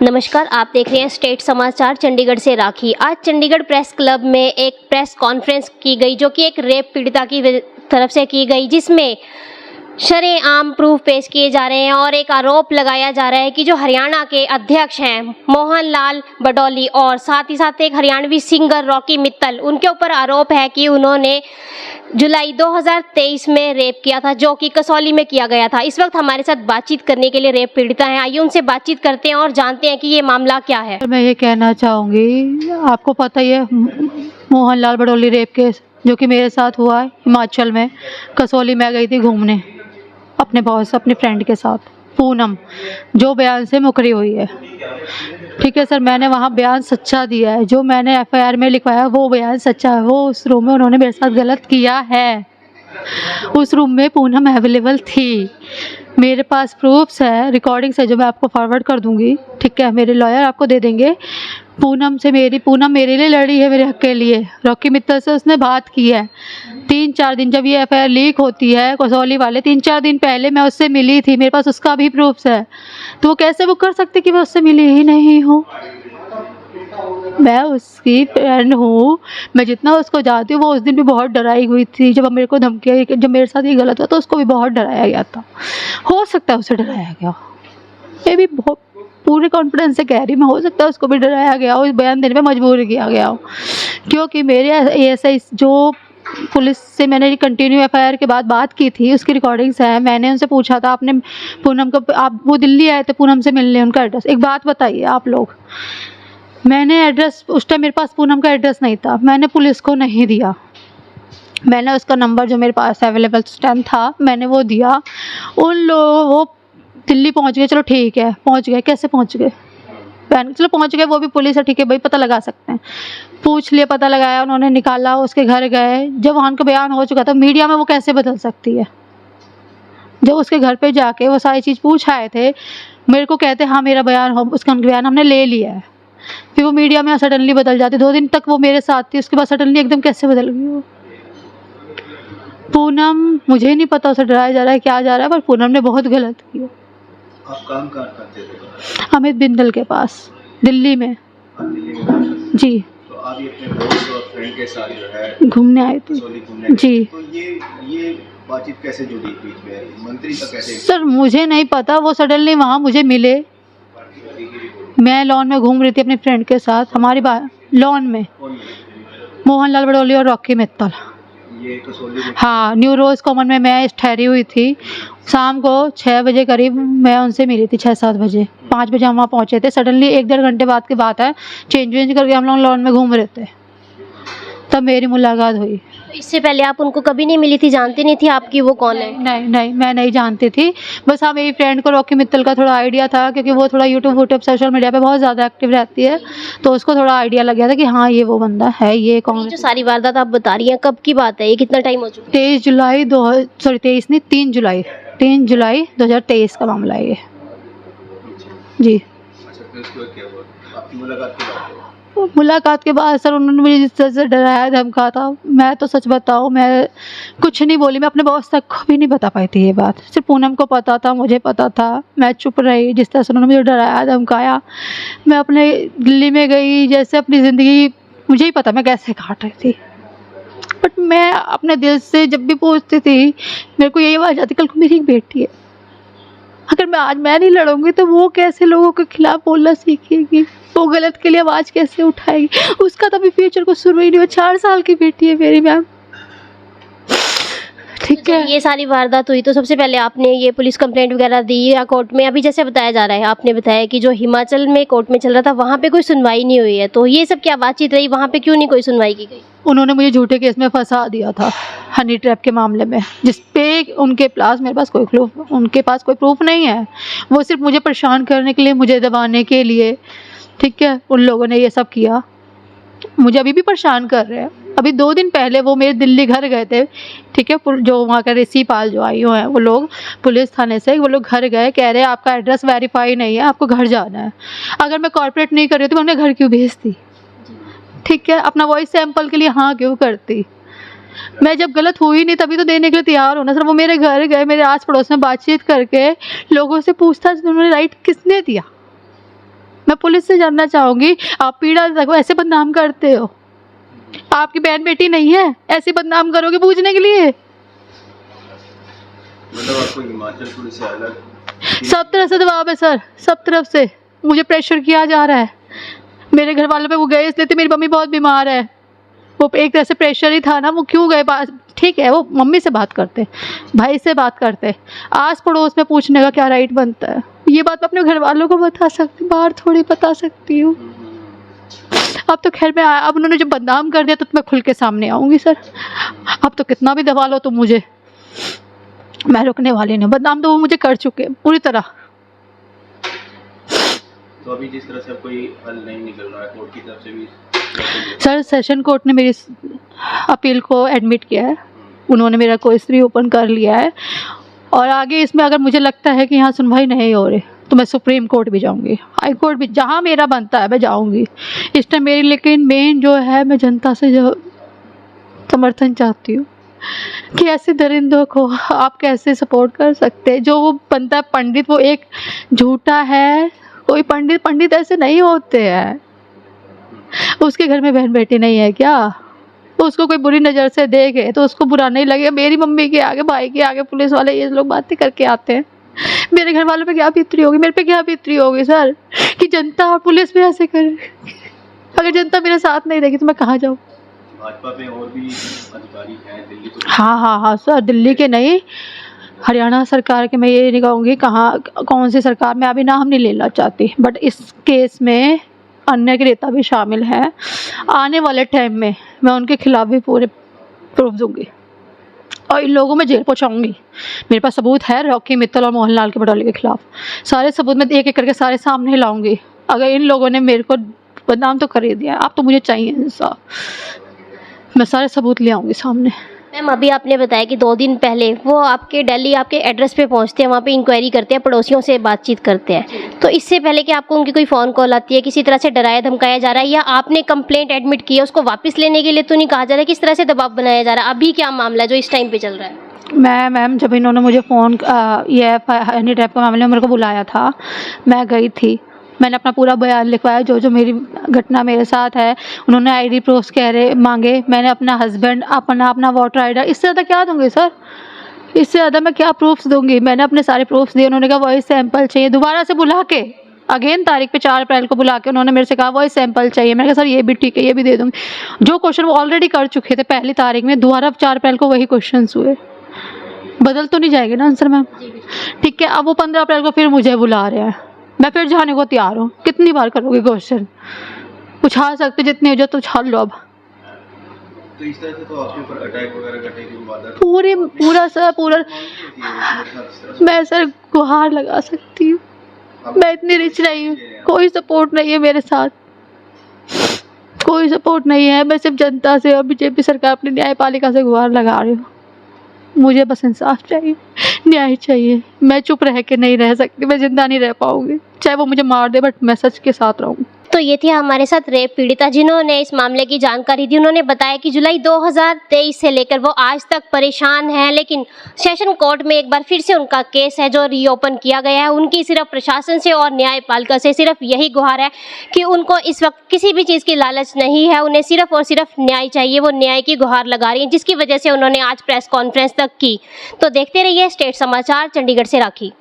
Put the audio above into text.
नमस्कार, आप देख रहे हैं स्टेट समाचार। चंडीगढ़ से राखी। आज चंडीगढ़ प्रेस क्लब में एक प्रेस कॉन्फ्रेंस की गई जो कि एक रेप पीड़िता की तरफ से की गई, जिसमें शरेआम प्रूफ पेश किए जा रहे हैं और एक आरोप लगाया जा रहा है कि जो हरियाणा के अध्यक्ष हैं मोहनलाल बडौली और साथ ही साथ एक हरियाणवी सिंगर रॉकी मित्तल, उनके ऊपर आरोप है कि उन्होंने जुलाई 2023 में रेप किया था, जो कि कसौली में किया गया था। इस वक्त हमारे साथ बातचीत करने के लिए रेप पीड़िता हैं। आइए उनसे बातचीत करते हैं और जानते हैं कि ये मामला क्या है। मैं ये कहना चाहूँगी, आपको पता ही है मोहनलाल बडौली रेप केस जो कि मेरे साथ हुआ है हिमाचल में। कसौली में गई थी घूमने अपने बॉस अपने फ्रेंड के साथ, पूनम, जो बयान से मुकरी हुई है। ठीक है सर, मैंने वहाँ बयान सच्चा दिया है, जो मैंने एफआईआर में लिखवाया वो बयान सच्चा है। वो उस रूम में उन्होंने मेरे साथ गलत किया है। उस रूम में पूनम अवेलेबल थी, मेरे पास प्रूफ्स है, रिकॉर्डिंग्स है जो मैं आपको फॉरवर्ड कर दूंगी। ठीक है, मेरे लॉयर आपको दे देंगे। पूनम मेरे लिए लड़ी है, मेरे हक के लिए। रॉकी मित्तल से उसने बात की है 3-4 दिन, जब ये एफआईआर लीक होती है कसौली वाले 3-4 दिन पहले मैं उससे मिली थी, मेरे पास उसका भी प्रूफ्स है। तो वो कैसे वो कर सकती कि मैं उससे मिली ही नहीं हूँ? मैं उसकी फ्रेंड हूँ, मैं जितना उसको जानती हूँ। वो उस दिन भी बहुत डराई हुई थी जब मेरे को धमकी, जब मेरे साथ ये गलत हुआ तो उसको भी बहुत डराया गया था। हो सकता है उसे डराया गया, मैं भी बहुत पूरे कॉन्फिडेंस से कह रही मैं, हो सकता है उसको भी डराया गया हो, इस बयान देने पे मजबूर किया गया हो। क्योंकि मेरे ऐसा जो पुलिस से मैंने कंटिन्यू एफआईआर के बाद बात की थी, उसकी रिकॉर्डिंग्स है। मैंने उनसे पूछा था, आपने पूनम को, आप वो दिल्ली आए थे पूनम से मिलने, उनका एड्रेस एक बात बताइए आप लोग। मैंने एड्रेस, उस टाइम मेरे पास पूनम का एड्रेस नहीं था, मैंने पुलिस को नहीं दिया। मैंने उसका नंबर जो मेरे पास अवेलेबल उस टाइम था मैंने वो दिया। उन लोग वो दिल्ली पहुंच गए, चलो ठीक है पहुंच गए। कैसे पहुंच गए? चलो पहुंच गए, वो भी पुलिस है, ठीक है भाई, पता लगा सकते हैं। पूछ लिया, पता लगाया, उन्होंने निकाला, उसके घर गए। जब वहाँ का बयान हो चुका था, मीडिया में वो कैसे बदल सकती है? जब उसके घर पे जाके वो सारी चीज़ पूछ आए थे, मेरे को कहते हाँ मेरा बयान हो, उसका बयान हमने ले लिया है। फिर वो मीडिया में सडनली बदल जाती। 2 दिन तक वो मेरे साथ थी, उसके बाद सडनली एकदम कैसे बदल गई वो? पूनम, मुझे नहीं पता उसे डराया जा रहा है क्या जा रहा है, पर पूनम ने बहुत गलत किया। आप काम कहाँ करते थे? अमित बिंदल के पास, दिल्ली में। जी। तो आप ये अपने दोस्त और फ्रेंड के साथ जो है घूमने आए थे जी। तो ये बातचीत कैसे जुड़ी बीच में, मंत्री का कैसे? सर मुझे नहीं पता, वो सडनली वहाँ मुझे मिले। मैं लॉन में घूम रही थी अपने फ्रेंड के साथ, हमारी लॉन में मोहनलाल बडौली और रॉकी मित्तल। ये कसौली में? हाँ, न्यू रोज कॉमन में मैं ठहरी हुई थी। शाम को 6 बजे करीब मैं उनसे मिली थी, 6-7 बजे। 5 बजे हम वहाँ पहुँचे थे। सडनली 1-1.5 घंटे बाद की बात है, चेंज करके हम लोग लॉन में घूम रहे थे, तब मेरी मुलाकात हुई। इससे पहले आप उनको कभी नहीं मिली थी, जानती नहीं थी आपकी वो कौन है? नहीं, मैं नहीं जानती थी। बस हाँ, मेरी फ्रेंड को रॉकी मित्तल का थोड़ा आइडिया था, क्योंकि वो थोड़ा यूट्यूब सोशल मीडिया पे बहुत ज़्यादा एक्टिव रहती है, तो उसको थोड़ा आइडिया लग गया था कि हाँ ये वो बंदा है। ये कौन? जो सारी वारदात आप बता रही हैं, कब की बात है ये, कितना टाइम हो चुका? 23 जुलाई 3 जुलाई 2023 का मामला है ये जी। अच्छा, फिर उसके बाद क्या हुआ? आपकी मुलाकात के बाद? मुलाकात के बाद सर उन्होंने मुझे जिस तरह से डराया धमकाया था, मैं तो सच बताऊँ मैं कुछ नहीं बोली। मैं अपने बॉस तक को भी नहीं बता पाई थी ये बात, सिर्फ पूनम को पता था, मुझे पता था। मैं चुप रही। जिस तरह से उन्होंने मुझे डराया धमकाया, मैं अपने दिल्ली में गई, जैसे अपनी ज़िंदगी मुझे ही पता मैं कैसे काट रही थी। बट मैं अपने दिल से जब भी पूछती थी, मेरे को यही आवाज़ आती, कल को मेरी एक बेटी है, अगर मैं नहीं लड़ूंगी तो वो कैसे लोगों के खिलाफ बोलना सीखेगी? वो गलत के लिए आवाज़ कैसे उठाएगी? उसका तो अभी फ्यूचर को शुरू ही नहीं हुआ। 4 साल की बेटी है मेरी मैम, ठीक है। ये सारी वारदात हुई तो सबसे पहले आपने ये पुलिस कंप्लेंट वगैरह दी या कोर्ट में? अभी जैसे बताया जा रहा है, आपने बताया कि जो हिमाचल में कोर्ट में चल रहा था वहाँ पे कोई सुनवाई नहीं हुई है, तो ये सब क्या बातचीत रही? वहाँ पे क्यों नहीं कोई सुनवाई की गई? उन्होंने मुझे झूठे केस में फंसा दिया था, हनी ट्रैप के मामले में, जिसपे उनके पास उनके पास कोई प्रूफ नहीं है। वो सिर्फ मुझे परेशान करने के लिए, मुझे दबाने के लिए, ठीक है, उन लोगों ने ये सब किया। मुझे अभी भी परेशान कर रहे हैं। अभी 2 दिन पहले वो मेरे दिल्ली घर गए थे, ठीक है, जो वहाँ का ऋषि पाल जो आई हैं वो लोग पुलिस थाने से, वो लोग घर गए, कह रहे हैं आपका एड्रेस वेरीफाई नहीं है, आपको घर जाना है। अगर मैं कॉर्पोरेट नहीं कर रही तो मैं उन्हें घर क्यों भेजती? ठीक है, अपना वॉइस सैंपल के लिए हाँ क्यों करती? मैं जब गलत हुई नहीं तभी तो देने के लिए तैयार होना सर। वो मेरे घर गए, मेरे आस पड़ोस में बातचीत करके लोगों से पूछताछ, उन्होंने राइट किसने दिया? मैं पुलिस से जानना चाहूँगी, आप पीड़ा को ऐसे बदनाम करते हो? आपकी बहन बेटी नहीं है, ऐसे बदनाम करोगे पूछने के लिए? मतलब आपको हिमाचल पुलिस से अलग सब तरफ से दबाव है सर, सब तरफ से मुझे प्रेशर किया जा रहा है। मेरे घर वालों पे वो गए इसलिए, मेरी मम्मी बहुत बीमार है, वो एक तरह से प्रेशर ही था ना, वो क्यों गए? ठीक है, वो मम्मी से बात करते, भाई से बात करते, आस पड़ोस में पूछने का क्या राइट बनता है? ये बात मैं अपने घर वालों को बता सकती, बाहर थोड़ी बता सकती हूँ। अब तो खैर मैं अब उन्होंने जब बदनाम कर दिया तो मैं खुल के सामने आऊँगी सर। अब तो कितना भी दबा लो तुम मुझे, मैं रुकने वाली नहीं। बदनाम तो वो मुझे कर चुके हैं पूरी तरह। तो अभी जिस तरह से कोई हल नहीं निकल रहा है कोर्ट की तरफ से भी, सर सेशन कोर्ट ने मेरी अपील को एडमिट किया है, उन्होंने मेरा केस रीओपन कर लिया है, और आगे इसमें अगर मुझे लगता है कि यहाँ सुनवाई नहीं हो रही तो मैं सुप्रीम कोर्ट भी जाऊँगी, हाई कोर्ट भी, जहाँ मेरा बनता है मैं जाऊँगी इस टाइम मेरी। लेकिन मेन जो है, मैं जनता से जो समर्थन चाहती हूँ कि ऐसे दरिंदों को आप कैसे सपोर्ट कर सकते हैं? जो वो बनता है पंडित, वो एक झूठा है। कोई पंडित ऐसे नहीं होते हैं। उसके घर में बहन बेटी नहीं है क्या? उसको कोई बुरी नज़र से देखे तो उसको बुरा नहीं लगेगा? मेरी मम्मी के आगे, भाई के आगे पुलिस वाले ये लोग बातें करके आते हैं, मेरे घर वालों पे क्या बीतती होगी, मेरे पे क्या बीतती होगी सर, कि जनता और पुलिस भी ऐसे करे। अगर जनता मेरे साथ नहीं देगी तो मैं कहाँ जाऊँ? भाजपा पे और भी अधिकारी हैं दिल्ली तो? हाँ सर, दिल्ली के नहीं, हरियाणा सरकार के। मैं ये नहीं कहूँगी कहाँ कौन सी सरकार, मैं अभी नाम नहीं लेना चाहती, बट इस केस में अन्य के नेता भी शामिल हैं। आने वाले टाइम में मैं उनके खिलाफ भी पूरे प्रूफ दूंगी और इन लोगों में जेल पहुँचाऊँगी। मेरे पास सबूत है रॉकी मित्तल और मोहनलाल के बडौली के खिलाफ, सारे सबूत मैं एक एक करके सारे सामने लाऊंगी। अगर इन लोगों ने मेरे को बदनाम तो कर ही दिया, अब तो मुझे चाहिए इंसाफ, मैं सारे सबूत ले आऊँगी सामने। मैम अभी आपने बताया कि 2 दिन पहले वो आपके दिल्ली आपके एड्रेस पे पहुंचते हैं, वहाँ पे इंक्वायरी करते हैं, पड़ोसियों से बातचीत करते हैं, तो इससे पहले कि आपको उनकी कोई फ़ोन कॉल आती है, किसी तरह से डराया धमकाया जा रहा है, या आपने कंप्लेंट एडमिट की है उसको वापस लेने के लिए तो नहीं कहा जा रहा है? किस तरह से दबाव बनाया जा रहा है? अभी क्या मामला है जो इस टाइम पे चल रहा है? मैम जब इन्होंने मुझे फ़ोन ये एनी टाइप का मामले में मेरे को बुलाया था, मैं गई थी, मैंने अपना पूरा बयान लिखवाया, जो मेरी घटना मेरे साथ है। उन्होंने आईडी प्रूफ मांगे, मैंने अपना हस्बैंड, अपना वोटर आईडी, इससे ज़्यादा क्या दूंगी सर? इससे ज़्यादा मैं क्या प्रूफ्स दूंगी? मैंने अपने सारे प्रूफ्स दिए। उन्होंने कहा वॉइस सैंपल चाहिए, दोबारा से बुला के अगेन तारीख पे 4 अप्रैल को बुला के उन्होंने मेरे से कहा वॉइस सैंपल चाहिए। मैंने कहा सर ये भी ठीक है, ये भी दे दूँगी। जो क्वेश्चन वो ऑलरेडी कर चुके थे पहली तारीख में, दोबारा 4 अप्रैल को वही क्वेश्चन हुए, बदल तो नहीं जाएंगे ना आंसर मैम? ठीक है, अब वो 15 अप्रैल को फिर मुझे बुला रहे हैं, मैं फिर जाने को तैयार हूँ। कितनी बार करोगे क्वेश्चन? उछाल सकते जितने हो, जो तो उछाल लो। अब तो इस तरह से तो आपके ऊपर अटैक वगैरह करने की वारदात पूरा सर, पूरा मैं सर गुहार लगा सकती हूँ। मैं इतनी रिच नहीं हूँ, कोई सपोर्ट नहीं है मेरे साथ, कोई सपोर्ट नहीं है। मैं सिर्फ जनता से और बीजेपी सरकार, अपनी न्यायपालिका से गुहार लगा रही हूँ। मुझे बस इंसाफ चाहिए, न्याय चाहिए। मैं चुप रह के नहीं रह सकती, मैं जिंदा नहीं रह पाऊंगी, चाहे वो मुझे मार दे, बट मैं सच के साथ रहूँगी। तो ये थी हमारे साथ रेप पीड़िता जिन्होंने इस मामले की जानकारी दी। उन्होंने बताया कि जुलाई 2023 से लेकर वो आज तक परेशान हैं, लेकिन सेशन कोर्ट में एक बार फिर से उनका केस है जो रीओपन किया गया है। उनकी सिर्फ प्रशासन से और न्यायपालिका से सिर्फ यही गुहार है कि उनको इस वक्त किसी भी चीज़ की लालच नहीं है, उन्हें सिर्फ और सिर्फ न्याय चाहिए। वो न्याय की गुहार लगा रही हैं, जिसकी वजह से उन्होंने आज प्रेस कॉन्फ्रेंस तक की। तो देखते रहिए स्टेट समाचार, चंडीगढ़ से राखी।